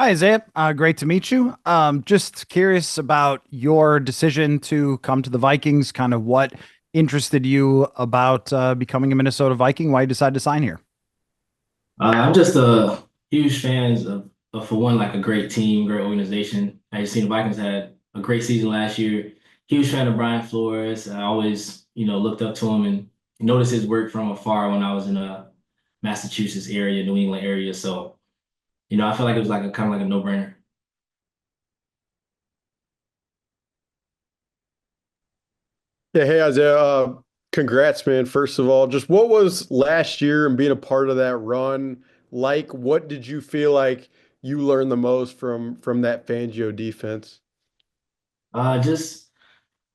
Hi, Isaiah. Great to meet you. Just curious about your decision to come to the Vikings, kind of what interested you about becoming a Minnesota Viking, why you decided to sign here. I'm just a huge fan for one, like a great team, great organization. As you seen, the Vikings had a great season last year. Huge fan of Brian Flores. I always, looked up to him and noticed his work from afar when I was in Massachusetts area, New England area. So, I feel like it was like a kind of like a no-brainer. Yeah, hey Isaiah, congrats, man. First of all, just what was last year and being a part of that run like? What did you feel like you learned the most from that Fangio defense? Just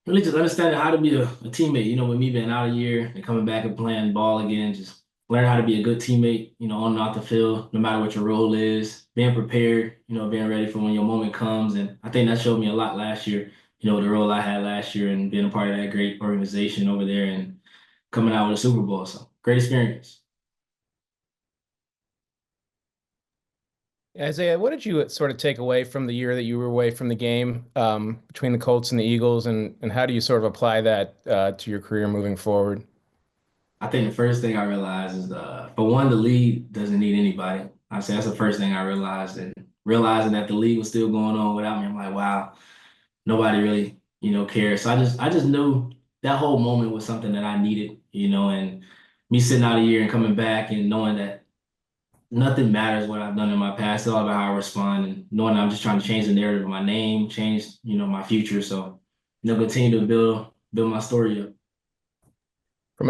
really just understanding how to be a teammate. With me being out a year and coming back and playing ball again, just learn how to be a good teammate, on and off the field, no matter what your role is, being prepared, being ready for when your moment comes. And I think that showed me a lot last year, the role I had last year and being a part of that great organization over there and coming out with a Super Bowl. So great experience. Isaiah, what did you sort of take away from the year that you were away from the game between the Colts and the Eagles, and how do you sort of apply that to your career moving forward? I think the first thing I realized is, for one, the league doesn't need anybody. I say that's the first thing I realized, and realizing that the league was still going on without me, I'm like, wow, nobody really, cares. So I just knew that whole moment was something that I needed, and me sitting out a year and coming back and knowing that nothing matters what I've done in my past. It's all about how I respond and knowing that I'm just trying to change the narrative of my name, change, my future. So, continue to build my story up.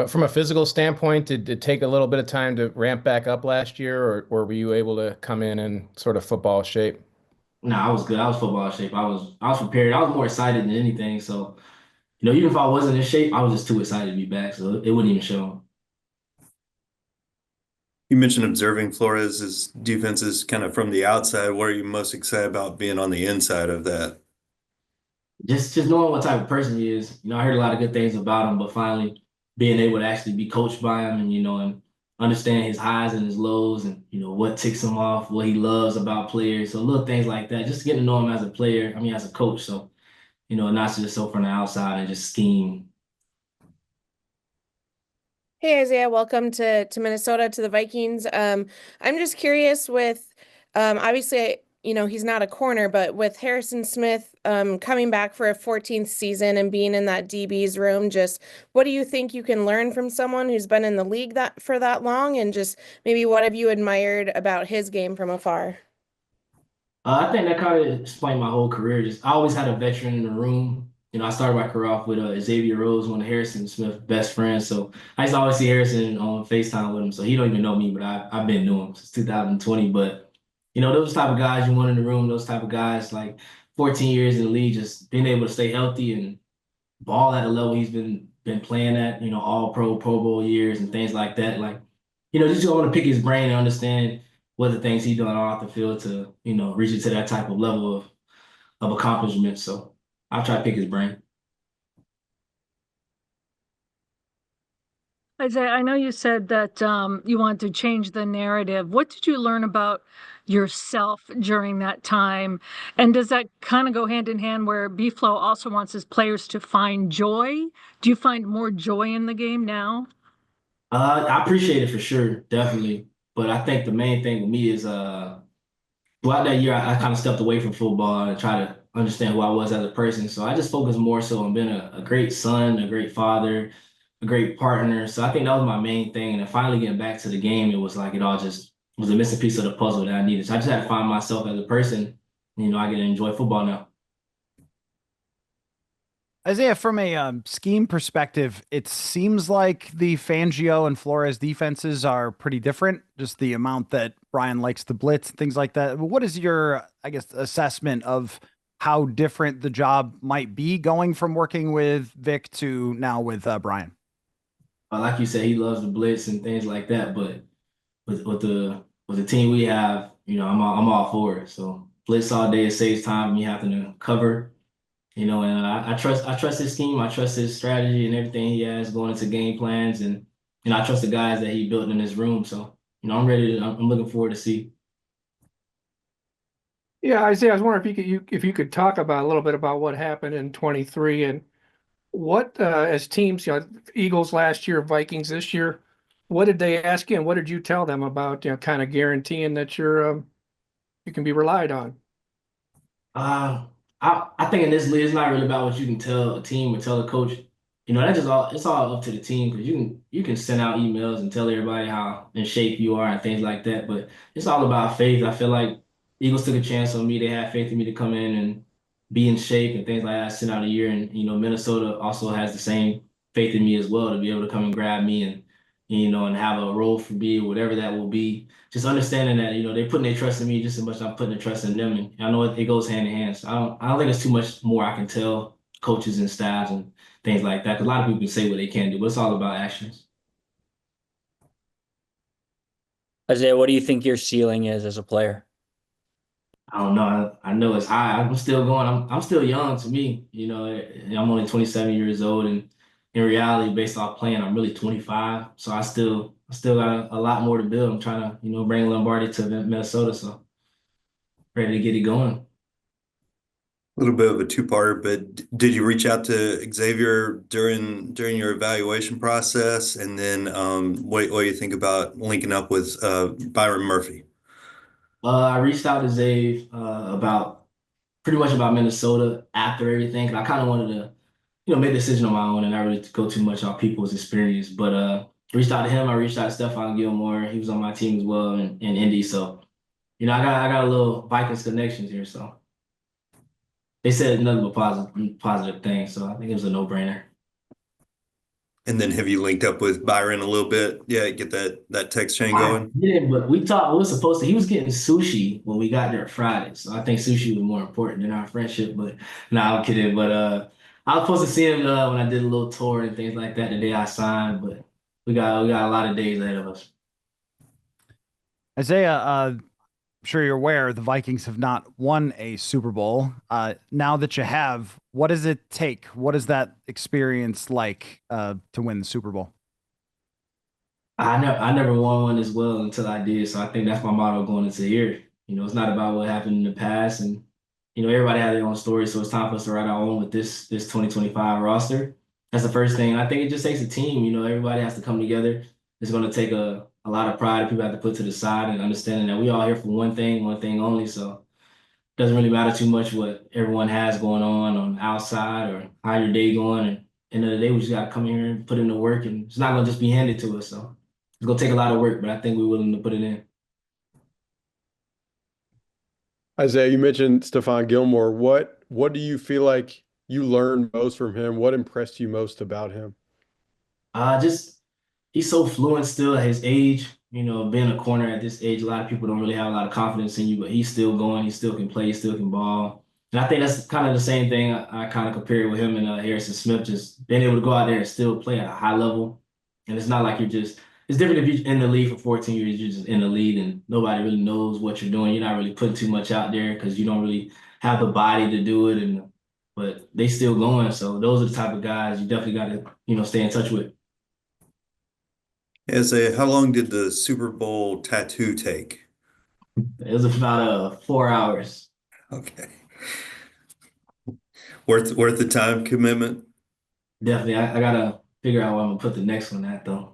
From a physical standpoint, did it take a little bit of time to ramp back up last year, or were you able to come in sort of football shape? No, I was good. I was football shape. I was prepared. I was more excited than anything. So, even if I wasn't in shape, I was just too excited to be back. So it wouldn't even show. You mentioned observing Flores' defenses kind of from the outside. What are you most excited about being on the inside of that? Just knowing what type of person he is. I heard a lot of good things about him, but finally being able to actually be coached by him and and understand his highs and his lows and what ticks him off, what he loves about players. So little things like that. Just getting to know him as a player, I mean as a coach. So, not just so from the outside and just scheme. Hey Isaiah, welcome to Minnesota to the Vikings. I'm just curious with obviously he's not a corner, but with Harrison Smith coming back for a 14th season and being in that DB's room, just what do you think you can learn from someone who's been in the league that for that long, and just maybe what have you admired about his game from afar? I think that kind of explained my whole career. Just I always had a veteran in the room. I started my career off with Xavier Rose, one of Harrison Smith's best friends. So I used to always see Harrison on FaceTime with him. So he don't even know me, but I've been knowing him since 2020. But those type of guys you want in the room, those type of guys like 14 years in the league, just being able to stay healthy and ball at a level he's been playing at, all Pro Bowl years and things like that. Like, just want to pick his brain and understand what the things he's doing off the field to, reach it to that type of level of accomplishment. So I'll try to pick his brain. Isaiah, I know you said that you wanted to change the narrative. What did you learn about yourself during that time? And does that kind of go hand in hand where B-Flow also wants his players to find joy? Do you find more joy in the game now? I appreciate it for sure, definitely. But I think the main thing with me is throughout that year, I kind of stepped away from football and try to understand who I was as a person. So I just focused more so on being a great son, a great father, a great partner. So I think that was my main thing. And then finally getting back to the game, it was like it all just was a missing piece of the puzzle that I needed. So I just had to find myself as a person. I get to enjoy football now. Isaiah, from a scheme perspective, it seems like the Fangio and Flores defenses are pretty different. Just the amount that Brian likes to blitz, things like that. What is your, I guess, assessment of how different the job might be going from working with Vic to now with Brian? Like you said, he loves the blitz and things like that. But with the team we have, I'm all for it. So blitz all day, it saves time. You have to cover. And I trust his scheme. I trust his strategy and everything he has going into game plans, and I trust the guys that he built in his room. So I'm ready. I'm looking forward to see. Yeah, Isaiah, I was wondering if you could talk about a little bit about what happened in 23 and what as teams, Eagles last year, Vikings this year, what did they ask you and what did you tell them about, kind of guaranteeing that you can be relied on? Uh, I think in this league, it's not really about what you can tell a team or tell a coach. That just all it's all up to the team because you can send out emails and tell everybody how in shape you are and things like that. But it's all about faith. I feel like Eagles took a chance on me. They had faith in me to come in and be in shape and things like that. Sit out a year, and Minnesota also has the same faith in me as well to be able to come and grab me and have a role for me, whatever that will be, just understanding that they're putting their trust in me just as much as I'm putting their trust in them, and I know it goes hand in hand. So I don't think there's too much more I can tell coaches and staffs and things like that. Because a lot of people can say what they can do, but it's all about actions. Isaiah, what do you think your ceiling is as a player? I don't know. I know it's high. I'm still going. I'm still young to me. I'm only 27 years old, and in reality, based off playing, I'm really 25. So I still got a lot more to build. I'm trying to bring Lombardi to Minnesota, so ready to get it going. A little bit of a two-parter, but did you reach out to Xavier during your evaluation process? And then what do you think about linking up with Byron Murphy? I reached out to Zave about pretty much about Minnesota after everything. 'Cause I kind of wanted to, make a decision on my own and not really go too much off people's experience. But reached out to him. I reached out to Stephon Gilmore. He was on my team as well in Indy. So, I got a little Vikings connections here. So they said nothing but positive things. So I think it was a no-brainer. And then have you linked up with Byron a little bit? Yeah, get that text chain I going. did, but we thought we were supposed to. He was getting sushi when we got there Friday, so I think sushi was more important than our friendship. But no, I'm kidding. But I was supposed to see him when I did a little tour and things like that the day I signed. But we got a lot of days ahead of us. Isaiah, I'm sure you're aware the Vikings have not won a Super Bowl. Now that you have, what does it take? What is that experience like to win the Super Bowl? I never won one as well until I did. So I think that's my motto going into here. It's not about what happened in the past, and everybody has their own story. So it's time for us to write our own with this 2025 roster. That's the first thing. I think it just takes a team. Everybody has to come together. It's going to take a lot of pride people have to put to the side and understanding that we all here for one thing only. So it doesn't really matter too much what everyone has going on the outside or how your day going. And end of the day, we just got to come here and put in the work, and it's not going to just be handed to us. So it's gonna take a lot of work, but I think we're willing to put it in. Isaiah, you mentioned Stephon Gilmore. What do you feel like you learned most from him? What impressed you most about him? Just he's so fluent still at his age. Being a corner at this age, a lot of people don't really have a lot of confidence in you, but he's still going. He still can play. He still can ball. And I think that's kind of the same thing I kind of compare with him and Harrison Smith, just being able to go out there and still play at a high level. And it's not like it's different if you're in the league for 14 years, you're just in the league and nobody really knows what you're doing. You're not really putting too much out there because you don't really have the body to do it. But they still going. So those are the type of guys you definitely got to, stay in touch with. How long did the Super Bowl tattoo take? It was about 4 hours. Okay. Worth the time commitment? Definitely. I gotta figure out where I'm gonna put the next one at though.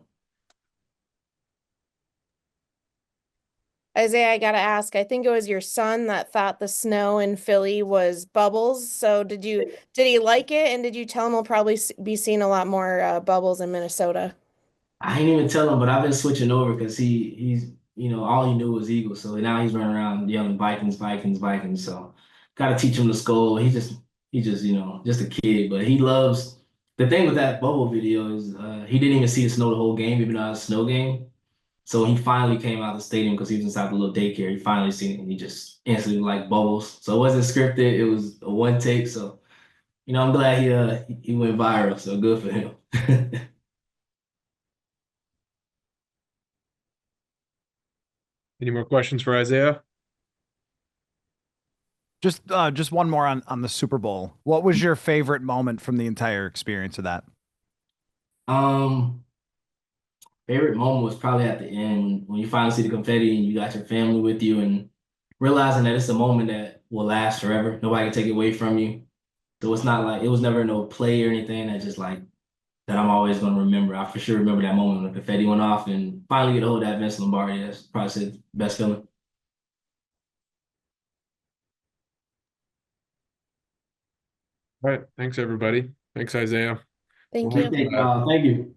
Isaiah, I gotta ask, I think it was your son that thought the snow in Philly was bubbles. So did he like it? And did you tell him we'll probably be seeing a lot more bubbles in Minnesota? I ain't even tell him, but I've been switching over because he's all he knew was Eagles. So now he's running around yelling Vikings, Vikings, Vikings. So gotta teach him to scold. He's just just a kid, but he loves the thing with that bubble video is he didn't even see the snow the whole game, even though it was a snow game. So he finally came out of the stadium because he was inside the little daycare. He finally seen it and he just instantly liked bubbles. So it wasn't scripted. It was a one take. So, I'm glad he went viral. So good for him. Any more questions for Isaiah? Just one more on the Super Bowl. What was your favorite moment from the entire experience of that? Favorite moment was probably at the end when you finally see the confetti and you got your family with you and realizing that it's a moment that will last forever. Nobody can take it away from you. So it's not like it was never no play or anything that just like that I'm always gonna remember. I for sure remember that moment when the confetti went off and finally get a hold of that Vince Lombardi. That's probably the best feeling. All right. Thanks, everybody. Thanks, Isaiah. Thank We'll you. have, Thank you.